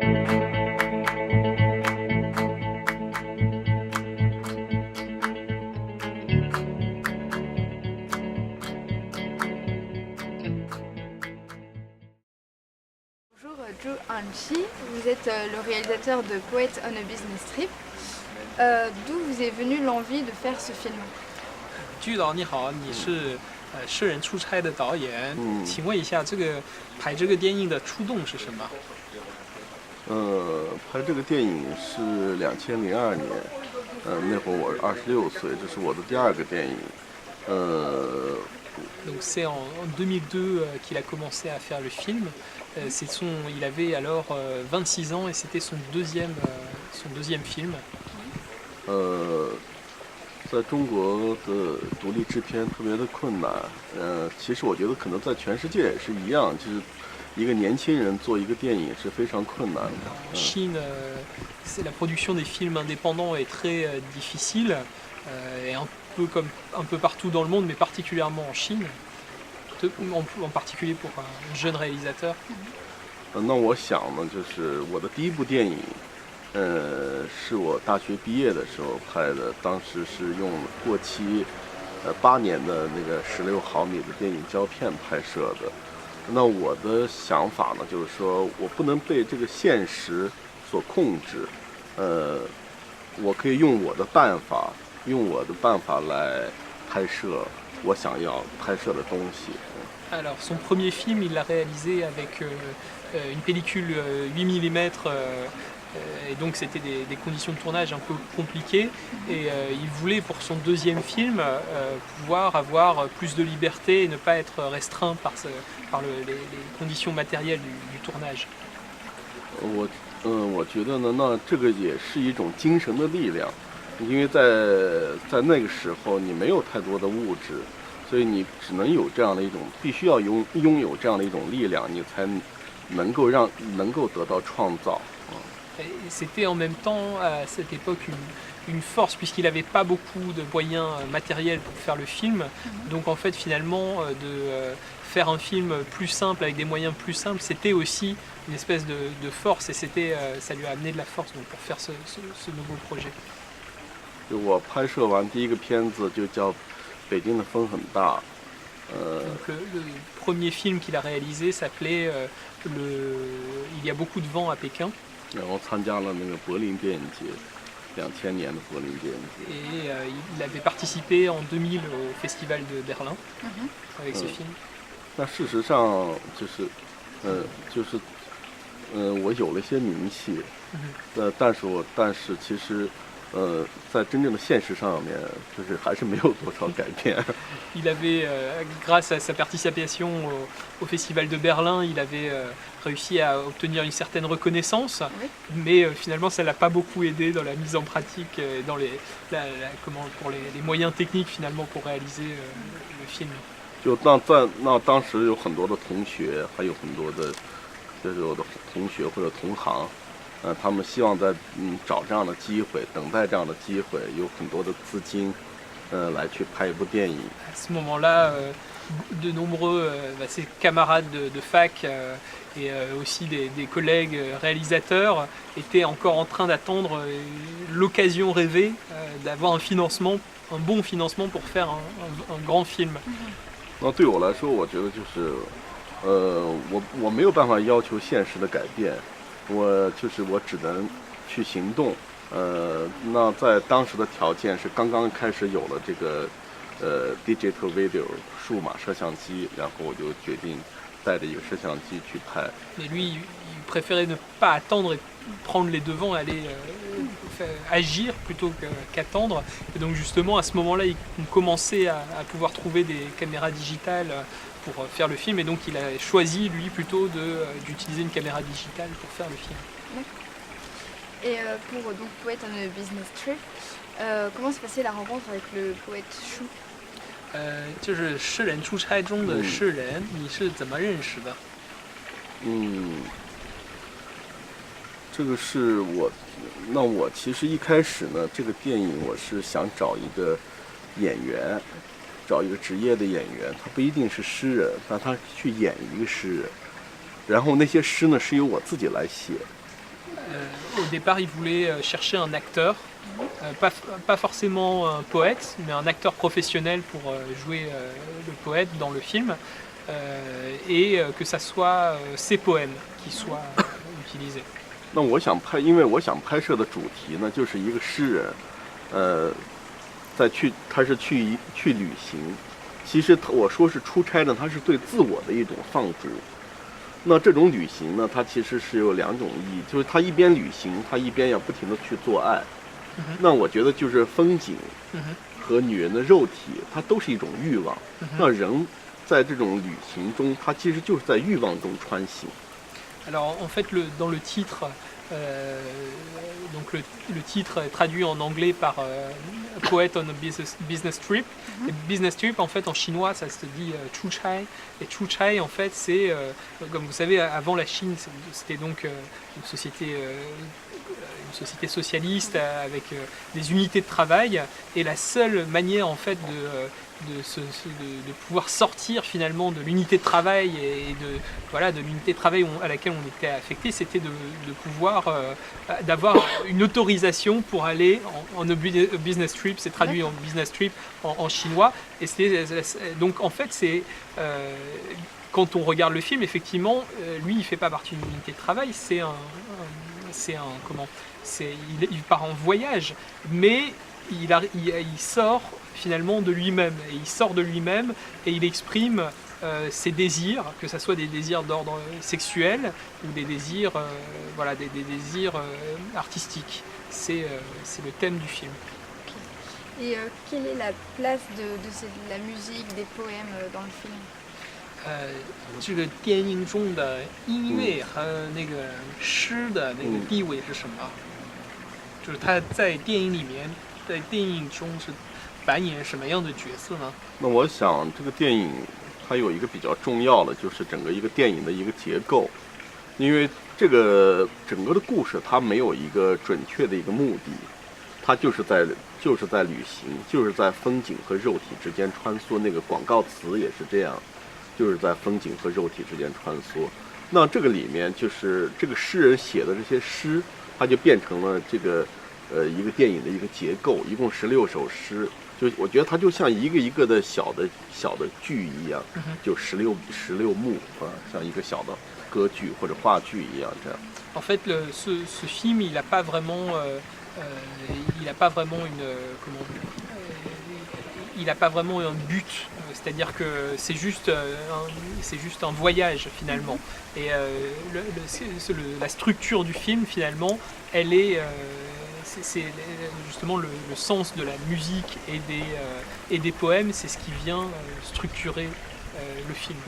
Bonjour Zhou Anqi, vous êtes le réalisateur de Poet on a Business Trip. D'où vous est venue l'envie de faire ce film? 剧导你好，你是诗人出差的导演，请问一下，这个拍这个电影的初衷是什么？拍这个电影是2002年，那会儿我26岁，这是我的第二个电影。Donc c'est en 2002 qu'il a commencé à faire le film. Il avait alors 26 ans et c'était son deuxième film. 在中国的独立制片特别的困难，其实我觉得可能在全世界也是一样，就是一个年轻人做一个电影是非常困难的。En Chine, la production des films indépendants est très difficile, et un peu partout dans le monde, mais particulièrement en Chine, en particulier pour un jeune réalisateur. 那我想呢，就是我的第一部电影，是我大学毕业的时候拍的，当时是用过期8年的那个16毫米的电影胶片拍摄的。那我的想法呢，就是说我不能被这个现实所控制，我可以用我的办法来拍摄我想要拍摄的东西。Alors son premier film, il l'a réalisé avec une pellicule 8 mm, et donc c'était des conditions de tournage un peu compliquées, et il voulait pour son deuxième film pouvoir avoir plus de liberté et ne pas être restreint par les conditions matérielles du tournage. 我觉得呢，那这个也是一种精神的力量，因为在那个时候你没有太多的物质，所以你只能有这样的一种，必须要拥有这样的一种力量，你才能够得到创造。C'était en même temps à cette époque une force, puisqu'il n'avait pas beaucoup de moyens matériels pour faire le film. Donc en fait finalement de faire un film plus simple avec des moyens plus simples, c'était aussi une espèce de force, et ça lui a amené de la force donc, pour faire ce nouveau projet. 我拍摄完第一个片子就叫《北京的风很大》。Donc le premier film qu'il a réalisé s'appelait Il y a beaucoup de vent à Pékin. 然后参加了那个柏林电影节，2000年的柏林电影节。Et il avait participé en 2000 au Festival de Berlin avec ce film. 那事实上我有了一些名气，但是其实在真正的现实上面，就是还是没有多少改变。Il avait, grâce à sa participation au Festival de Berlin, il avait réussi à obtenir une certaine reconnaissance, mais finalement ça ne l'a pas beaucoup aidé dans la mise en pratique, dans pour les moyens techniques finalement pour réaliser le film. 就当时有很多的同学，还有很多的就是我的同学或者同行，他们希望在找这样的机会，等待这样的机会，有很多的资金，来去拍一部电影。À ce moment-là, de nombreux ses camarades de fac et aussi des collègues réalisateurs étaient encore en train d'attendre l'occasion rêvée d'avoir un bon financement pour faire un grand film. 那对我来说，我觉得就是，我没有办法要求现实的改变，我只能去行动。那在当时的条件是刚刚开始有了这个digital video 数码摄像机，然后我就决定带着一个摄像机去拍。Mais lui, il préférait ne pas attendre et prendre les devants, aller agir plutôt qu'attendre. Et donc justement, à ce moment-là, on commençait à pouvoir trouver des caméras digitales pour faire le film. Et donc il a choisi, lui, plutôt d'utiliser une caméra digitale pour faire le film. Et pour donc Poet on a Business Trip, comment s'est passée la rencontre avec le poète Chou? 就是诗人出差中的诗人，你是怎么认识的？这个是我其实一开始呢，这个电影我是想找一个演员，找一个职业的演员，他不一定是诗人，但他去演一个诗人，然后那些诗呢是由我自己来写， Au départ, il voulait chercher un acteur, pas forcément un poète, mais un acteur professionnel pour jouer le poète dans le film, et que ça soit ses poèmes qui soient utilisés. 那我想拍，因为我想拍摄的主题呢，就是一个诗人，他是去旅行。其实我说是出差呢，他是对自我的一种放逐。那这种旅行呢，它其实是有两种意义，就是他一边旅行，他一边要不停的去做爱。那我觉得就是风景和女人的肉体，它都是一种欲望。那人在这种旅行中，他其实就是在欲望中穿行。Alors en fait, dans le titre, donc le titre est traduit en anglais par Poet on a business trip. Et business trip, en fait, en chinois, ça se dit chuchai. Et chuchai, en fait, c'est, comme vous savez, avant la Chine, c'était donc une société socialiste avec des unités de travail. Et la seule manière, en fait, de pouvoir sortir finalement de l'unité de travail et de l'unité de travail à laquelle on était affecté, c'était de pouvoir d'avoir une autorisation pour aller en business trip. C'est traduit en business trip en chinois. Et donc en fait c'est quand on regarde le film, effectivement, lui il fait pas partie d'une unité de travail. Il part en voyage, mais il sort finalement de lui-même, et il sort de lui-même et il exprime ses désirs, que ce soit des désirs d'ordre sexuel ou des désirs, des désirs artistiques. C'est le thème du film. Et quelle est la place de la musique, des poèmes dans le film? 这个电影中的音乐和那个诗的那个地位是什么？就是他在电影里面，在电影中是扮演什么样的角色呢？那我想这个电影它有一个比较重要的，就是整个一个电影的一个结构，因为这个整个的故事它没有一个准确的一个目的，它就是在旅行，就是在风景和肉体之间穿梭。那个广告词也是这样，就是在风景和肉体之间穿梭。那这个里面就是这个诗人写的这些诗，它就变成了这个一个电影的一个结构，一共16首诗。就我觉得它就像一个一个的小的剧一样，就16幕啊，像一个小的歌剧或者话剧一样这样。En fait, ce film, il n'a pas vraiment il n'a pas vraiment un but, c'est-à-dire que c'est juste un voyage finalement. Et la structure du film finalement, elle est, c'est justement le sens de la musique et des poèmes, c'est ce qui vient structurer le film.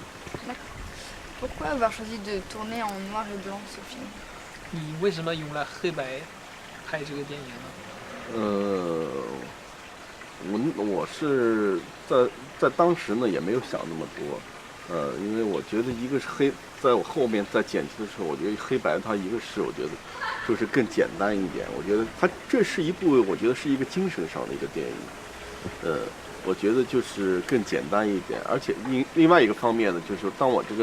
Pourquoi avoir choisi de tourner en noir et blanc ce film? 你为什么用了黑白拍这个电影呢？我是在当时呢也没有想那么多，因为我觉得一个是在我后面在剪辑的时候，我觉得黑白它一个是我觉得就是更简单一点，我觉得它这是一部我觉得是一个精神上的一个电影，我觉得就是更简单一点，而且另外一个方面呢，就是当我这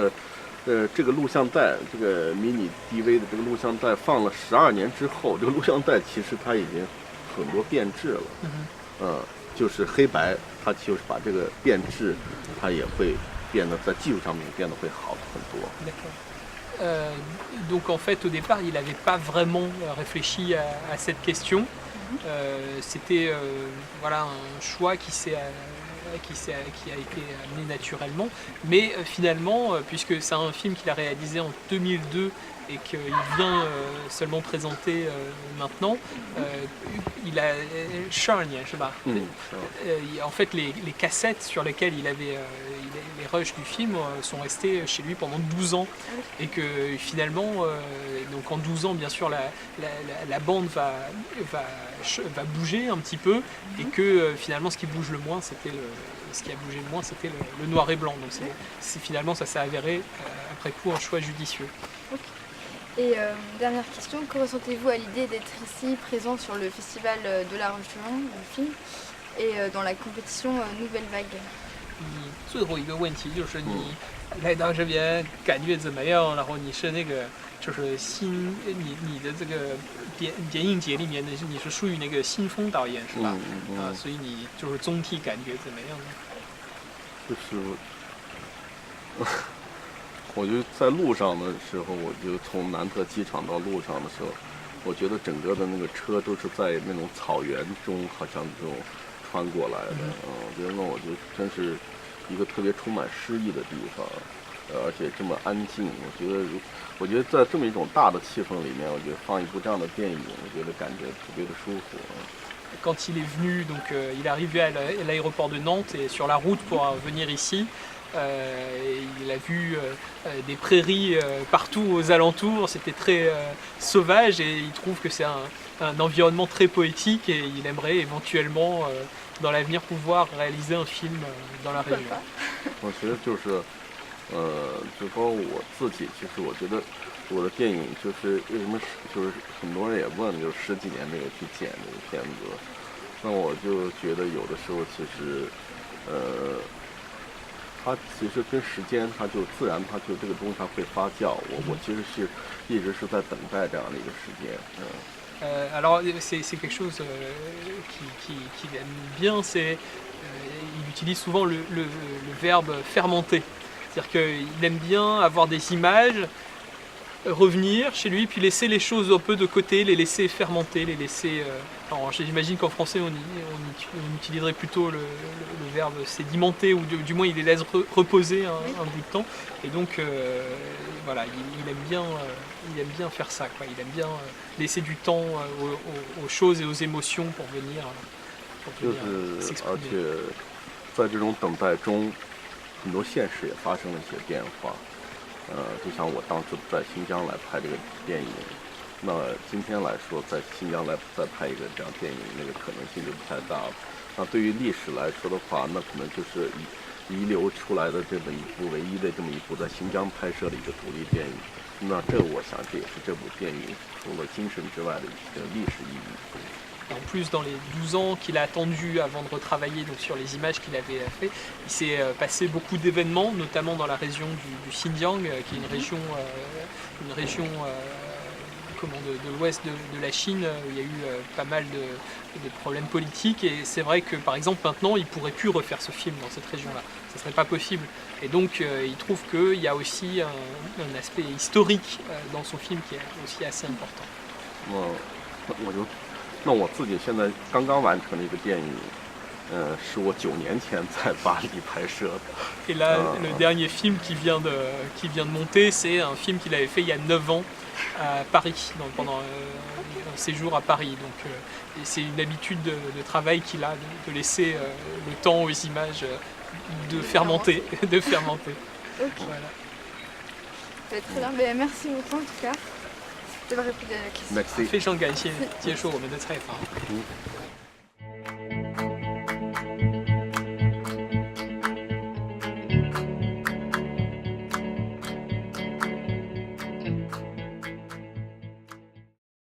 个录像带，这个迷你 DV 的这个录像带放了12年之后，这个录像带其实它已经很多变质了，就是黑白，它就是把这个变质，它也会变得在技术上面变得会好很多。Donc en fait, au départ, il n'avait pas vraiment réfléchi à cette question. C'était un choix qui a été amené naturellement. Mais finalement, puisque c'est un film qu'il a réalisé en 2002 et qu'il vient seulement présenter maintenant, il a je sais pas. En fait, les cassettes sur lesquelles il avait les rushs du film sont restées chez lui pendant 12 ans et que finalement, donc en 12 ans, bien sûr, la bande va bouger un petit peu et que finalement, ce qui a bougé le moins, c'était le noir et blanc. Donc finalement, ça s'est avéré après coup un choix judicieux. Okay. Et dernière question, que ressentez-vous à l'idée d'être ici, présent sur le festival de La Roche-Hulin, du film, et dans la compétition Nouvelle Vague? 最后一个问题就是你来到这边感觉怎么样？然后你是那个就是你的这个电影节里面的你是属于那个新风导演是吧？所以你就是总体感觉怎么样呢？就是我觉得在路上的时候，我就从南特机场到路上的时候，我觉得整个的那个车都是在那种草原中，好像这种穿过来的。我觉得那我就真是一个特别充满诗意的地方，而且这么安静。我觉得在这么一种大的气氛里面，我觉得放一部这样的电影，我觉得感觉特别的舒服。Quand il est venu, donc il est arrivé à l'aéroport de Nantes et sur la route pour venir ici, il a vu des prairies partout aux alentours, c'était très sauvage et il trouve que c'est un environnement très poétique et il aimerait éventuellement dans l'avenir pouvoir réaliser un film dans la région. 我觉得就包括我自己，其实我觉得我的电影就是为什么就是很多人也问，就是10几年没有去剪这个片子，那我就觉得有的时候其实它其实跟时间它就自然它就这个东西它会发酵，我其实是一直是在等待这样的一个时间。Alors c'est quelque chose qu'il aime bien, il utilise souvent le verbe fermenter. C'est-à-dire qu'il aime bien avoir des images, revenir chez lui, puis laisser les choses un peu de côté, les laisser fermenter, les laisser... alors j'imagine qu'en français on utiliserait plutôt le verbe sédimenter, ou du moins il les laisse reposer un bout de temps. Et donc voilà, il aime bien faire ça, quoi. Il aime bien laisser du temps aux choses et aux émotions pour venir s'exprimer. 而且在这种等待中，很多现实也发生了一些变化。就像我当时在新疆来拍这个电影，那今天来说，在新疆再拍一个这样电影，那个可能性就不太大了。那对于历史来说的话，那可能就是遗留出来的这么一部唯一的这么一部在新疆拍摄的一个独立电影。那这我想这也是这部电影除了精神之外的一个历史意义。En plus, dans les 12 ans qu'il a attendu avant de retravailler donc, sur les images qu'il avait fait, il s'est passé beaucoup d'événements, notamment dans la région du Xinjiang, qui est une région de l'ouest de la Chine, où il y a eu pas mal de problèmes politiques. Et c'est vrai que, par exemple, maintenant, il ne pourrait plus refaire ce film dans cette région-là. Ça ne serait pas possible. Et donc, il trouve qu'il y a aussi un aspect historique dans son film qui est aussi assez important. 那我自己现在刚刚完成了一个电影，是我9年前在巴黎拍摄的。Et là, le dernier film qui vient de monter, c'est un film qu'il avait fait il y a 9 ans à Paris, pendant un séjour à Paris. Donc, et c'est une habitude de travail qu'il a, de laisser le temps aux images de fermenter. De fermenter. Ok. Voilà. Très bien, ben, merci beaucoup en tout cas d'avoir répondu à la question. Merci. 非常感谢接受我们的采访。